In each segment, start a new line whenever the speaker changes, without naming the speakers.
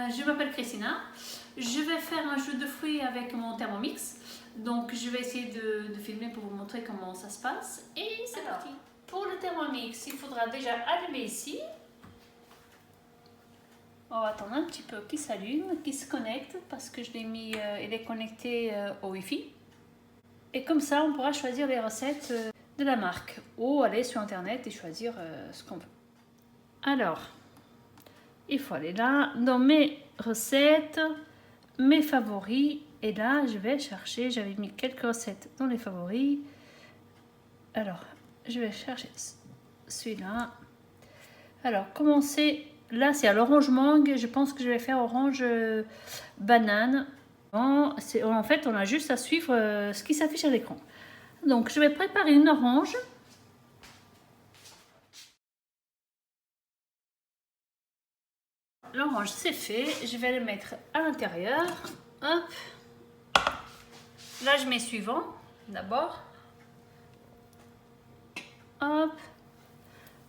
Je m'appelle Christina. Je vais faire un jeu de fruits avec mon Thermomix. Donc je vais essayer de filmer pour vous montrer comment ça se passe. Et c'est parti. Pour le Thermomix, il faudra déjà allumer ici. On va attendre un petit peu qu'il s'allume, qu'il se connecte parce que je l'ai mis, il est connecté au Wi-Fi. Et comme ça, on pourra choisir les recettes de la marque ou aller sur internet et choisir ce qu'on veut. Alors, il faut aller là, dans mes recettes, mes favoris. Et là, je vais chercher, j'avais mis quelques recettes dans les favoris. Alors, je vais chercher celui-là. Alors, commencer, là c'est à l'orange mangue. Je pense que je vais faire orange banane. En fait, on a juste à suivre ce qui s'affiche à l'écran. Donc, je vais préparer une orange. L'orange, c'est fait. Je vais le mettre à l'intérieur. Hop. Là, je mets suivant. D'abord. Hop.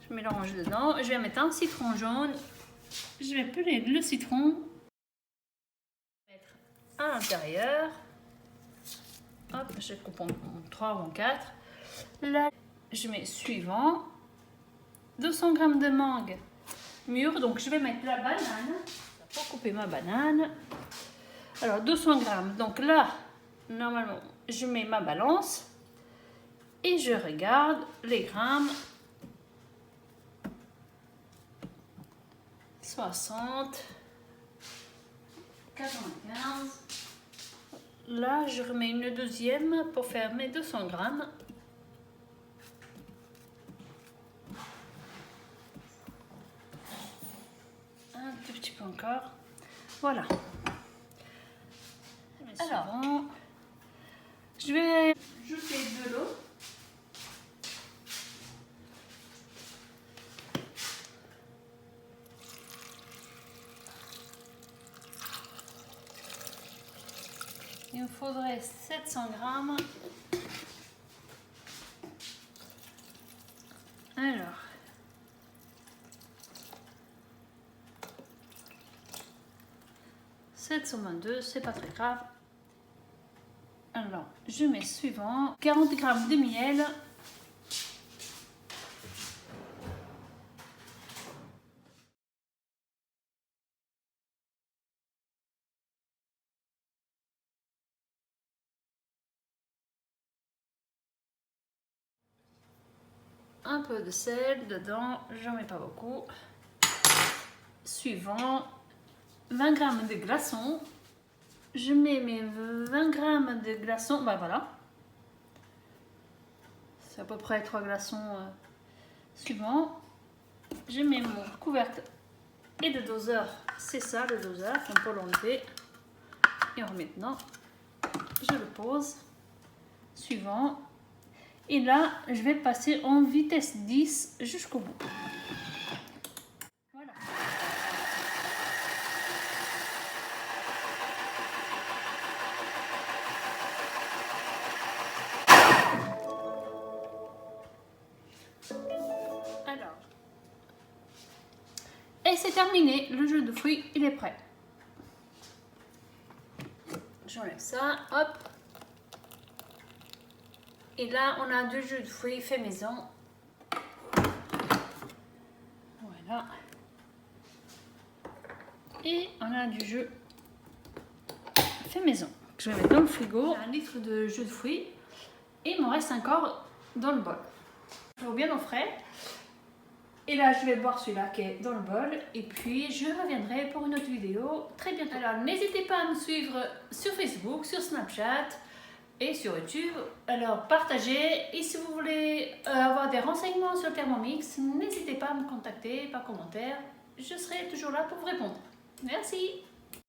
Je mets l'orange dedans. Je vais mettre un citron jaune. Je vais peler le citron. Mettre à l'intérieur. Hop, je coupe en 3 ou en 4. Là, je mets suivant. 200 g de mangue mûre. Donc, je vais mettre la banane. Pour couper ma banane. Alors, 200 g. Donc là, normalement, je mets ma balance. Et je regarde les grammes. 60. 95. Là, je remets une deuxième pour faire mes 200 grammes. Un tout petit peu encore. Voilà. Alors, je vais ajouter de l'eau. Il me faudrait 700 grammes. Alors, « 722, c'est pas très grave. » Alors, je mets suivant. 40 g de miel. Un peu de sel dedans, j'en mets pas beaucoup. Suivant, 20 g de glaçons. Je mets mes 20 g de glaçons, bah voilà. C'est à peu près 3 glaçons suivant. Je mets mon couvercle et le doseur, c'est ça le doseur, on peut l'enlever. Et maintenant, je le pose. Suivant. Et là, je vais passer en vitesse 10 jusqu'au bout. Voilà. Alors. Et c'est terminé. Le jeu de fruits, il est prêt. J'enlève ça. Hop. Et là, on a deux jus de fruits fait maison. Voilà. Et on a du jus fait maison. Je vais mettre dans le frigo. 1 litre de jus de fruits. Et il m'en reste encore dans le bol. Il faut bien au frais. Et là, je vais boire celui-là qui est dans le bol. Et puis, je reviendrai pour une autre vidéo très bientôt. Alors, n'hésitez pas à me suivre sur Facebook, sur Snapchat et sur YouTube. Alors partagez, et si vous voulez avoir des renseignements sur le Thermomix, n'hésitez pas à me contacter par commentaire, je serai toujours là pour vous répondre. Merci.